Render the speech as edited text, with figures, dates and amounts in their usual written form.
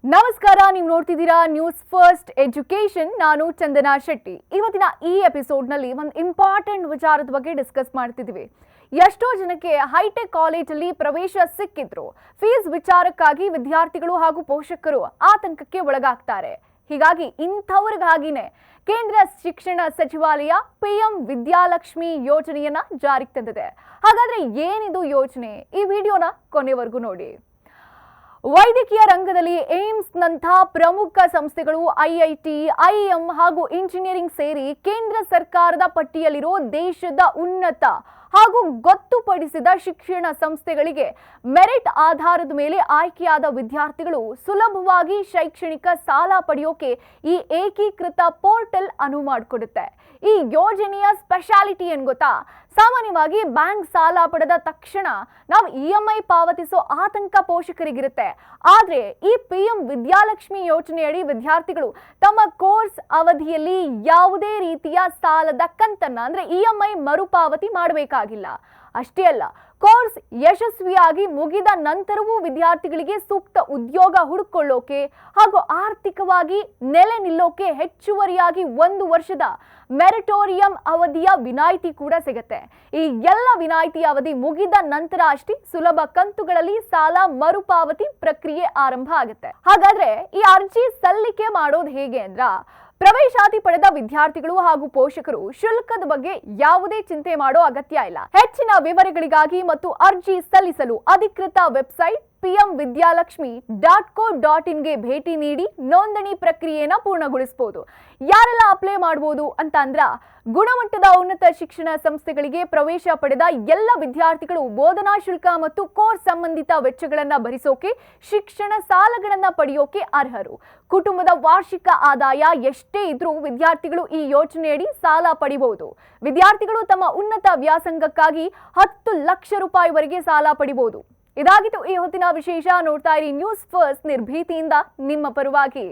ನಮಸ್ಕಾರ, ನೀವು ನೋಡ್ತಿದ್ದೀರಾ ನ್ಯೂಸ್ ಫಸ್ಟ್ ಎಜುಕೇಶನ್. ನಾನು ಚಂದನಾ ಶೆಟ್ಟಿ. ಇವತ್ತಿನ ಈ ಎಪಿಸೋಡ್ನಲ್ಲಿ ಒಂದು ಇಂಪಾರ್ಟೆಂಟ್ ವಿಚಾರದ ಬಗ್ಗೆ ಡಿಸ್ಕಸ್ ಮಾಡ್ತಿದ್ದೀವಿ. ಎಷ್ಟೋ ಜನಕ್ಕೆ ಹೈಟೆಕ್ ಕಾಲೇಜಲ್ಲಿ ಪ್ರವೇಶ ಸಿಕ್ಕಿದ್ರು ಫೀಸ್ ವಿಚಾರಕ್ಕಾಗಿ ವಿದ್ಯಾರ್ಥಿಗಳು ಹಾಗೂ ಪೋಷಕರು ಆತಂಕಕ್ಕೆ ಒಳಗಾಗ್ತಾರೆ. ಹೀಗಾಗಿ ಇಂಥವ್ರಿಗಾಗಿನೇ ಕೇಂದ್ರ ಶಿಕ್ಷಣ ಸಚಿವಾಲಯ ಪಿಎಂ ವಿದ್ಯಾಲಕ್ಷ್ಮಿ ಯೋಜನೆಯನ್ನ ಜಾರಿಗೆ ತಂದಿದೆ. ಹಾಗಾದ್ರೆ ಏನಿದು ಯೋಜನೆ? ಈ ವಿಡಿಯೋನ ಕೊನೆವರೆಗೂ ನೋಡಿ. ವೈದ್ಯಕೀಯ ರಂಗದಲ್ಲಿ ಏಮ್ಸ್ನಂಥ ಪ್ರಮುಖ ಸಂಸ್ಥೆಗಳು, ಐಐಟಿ, ಐಎಂ ಹಾಗೂ ಇಂಜಿನಿಯರಿಂಗ್ ಸೇರಿ ಕೇಂದ್ರ ಸರ್ಕಾರದ ಪಟ್ಟಿಯಲ್ಲಿರೋ ದೇಶದ ಉನ್ನತ ಹಾಗೂ ಗೊತ್ತುಪಡಿಸಿದ ಶಿಕ್ಷಣ ಸಂಸ್ಥೆಗಳಿಗೆ ಮೆರಿಟ್ ಆಧಾರದ ಮೇಲೆ ಆಯ್ಕೆಯಾದ ವಿದ್ಯಾರ್ಥಿಗಳು ಸುಲಭವಾಗಿ ಶೈಕ್ಷಣಿಕ ಸಾಲ ಪಡೆಯೋಕೆ ಈ ಏಕೀಕೃತ ಪೋರ್ಟಲ್ ಅನುವು ಮಾಡಿಕೊಡುತ್ತೆ. ಈ ಯೋಜನೆಯ ಸ್ಪೆಷಾಲಿಟಿ ಏನ್ ಗೊತ್ತಾ? ಸಾಮಾನ್ಯವಾಗಿ ಬ್ಯಾಂಕ್ ಸಾಲ ಪಡೆದ ತಕ್ಷಣ ನಾವು ಇಎಂಐ ಪಾವತಿಸೋ ಆತಂಕ ಪೋಷಕರಿಗಿರುತ್ತೆ. ಆದ್ರೆ ಈ ಪಿಎಂ ವಿದ್ಯಾಲಕ್ಷ್ಮಿ ಯೋಜನೆಯಡಿ ವಿದ್ಯಾರ್ಥಿಗಳು ತಮ್ಮ ಕೋರ್ಸ್ ಅವಧಿಯಲ್ಲಿ ಯಾವುದೇ ರೀತಿಯ ಸಾಲದ ಕಂತನ್ನ ಅಂದ್ರೆ ಇಎಂಐ ಮರುಪಾವತಿ ಮಾಡಬೇಕಾಗಿಲ್ಲ. ಅಷ್ಟೇ ಅಲ್ಲ, ಕೋರ್ಸ್ ಯಶಸ್ವಿಯಾಗಿ ಮುಗಿದ ನಂತರವೂ ವಿದ್ಯಾರ್ಥಿಗಳಿಗೆ ಸೂಕ್ತ ಉದ್ಯೋಗ ಹುಡುಕೊಳ್ಳೋಕೆ ಹಾಗೂ ಆರ್ಥಿಕವಾಗಿ ನೆಲೆ ನಿಲ್ಲೋಕೆ ಹೆಚ್ಚುವರಿಯಾಗಿ 1 ವರ್ಷದ ಮೆರಿಟೋರಿಯಂ ಅವಧಿಯ ವಿನಾಯಿತಿ ಕೂಡ ಸಿಗುತ್ತೆ. ಈ ಎಲ್ಲ ವಿನಾಯಿತಿ ಅವಧಿ ಮುಗಿದ ನಂತರ ಅಷ್ಟೇ ಸುಲಭ ಕಂತುಗಳಲ್ಲಿ ಸಾಲ ಮರುಪಾವತಿ ಪ್ರಕ್ರಿಯೆ ಆರಂಭ ಆಗುತ್ತೆ. ಹಾಗಾದ್ರೆ ಈ ಅರ್ಜಿ ಸಲ್ಲಿಕೆ ಮಾಡೋದು ಹೇಗೆ ಅಂದ್ರ, ಪ್ರವೇಶಾತಿ ಪಡೆದ ವಿದ್ಯಾರ್ಥಿಗಳು ಹಾಗೂ ಪೋಷಕರು ಶುಲ್ಕದ ಬಗ್ಗೆ ಯಾವುದೇ ಚಿಂತೆ ಮಾಡೋ ಅಗತ್ಯ ಇಲ್ಲ. ಹೆಚ್ಚಿನ ವಿವರಗಳಿಗಾಗಿ ಮತ್ತು ಅರ್ಜಿ ಸಲ್ಲಿಸಲು ಅಧಿಕೃತ ವೆಬ್ಸೈಟ್ pmvidyalakshmi.co.in ಗೆ ಭೇಟಿ ನೀಡಿ ನೋಂದಣಿ ಪ್ರಕ್ರಿಯೆನ ಪೂರ್ಣಗೊಳಿಸಬಹುದು. ಯಾರೆಲ್ಲ ಅಪ್ಲೈ ಮಾಡಬಹುದು ಅಂತ ಅಂದ್ರ, ಗುಣಮಟ್ಟದ ಉನ್ನತ ಶಿಕ್ಷಣ ಸಂಸ್ಥೆಗಳಿಗೆ ಪ್ರವೇಶ ಪಡೆದ ಎಲ್ಲ ವಿದ್ಯಾರ್ಥಿಗಳು ಬೋಧನಾ ಶುಲ್ಕ ಮತ್ತು ಕೋರ್ಸ್ ಸಂಬಂಧಿತ ವೆಚ್ಚಗಳನ್ನ ಭರಿಸೋಕೆ ಶಿಕ್ಷಣ ಸಾಲಗಳನ್ನ ಪಡೆಯೋಕೆ ಅರ್ಹರು. ಕುಟುಂಬದ ವಾರ್ಷಿಕ ಆದಾಯ ಎಷ್ಟೇ ಇದ್ರೂ ವಿದ್ಯಾರ್ಥಿಗಳು ಈ ಯೋಜನೆಯಡಿ ಸಾಲ ಪಡಿಬಹುದು. ವಿದ್ಯಾರ್ಥಿಗಳು ತಮ್ಮ ಉನ್ನತ ವ್ಯಾಸಂಗಕ್ಕಾಗಿ 10 ಲಕ್ಷ ರೂಪಾಯಿವರೆಗೆ ಸಾಲ ಪಡಿಬಹುದು. ಇದಾಗಿತ್ತು ಈ ಹೊತ್ತಿನ ವಿಶೇಷ. ನೋಡ್ತಾ ಇರಿ ನ್ಯೂಸ್ ಫಸ್ಟ್, ನಿರ್ಭೀತಿಯಿಂದ ನಿಮ್ಮ ಪರವಾಗಿ.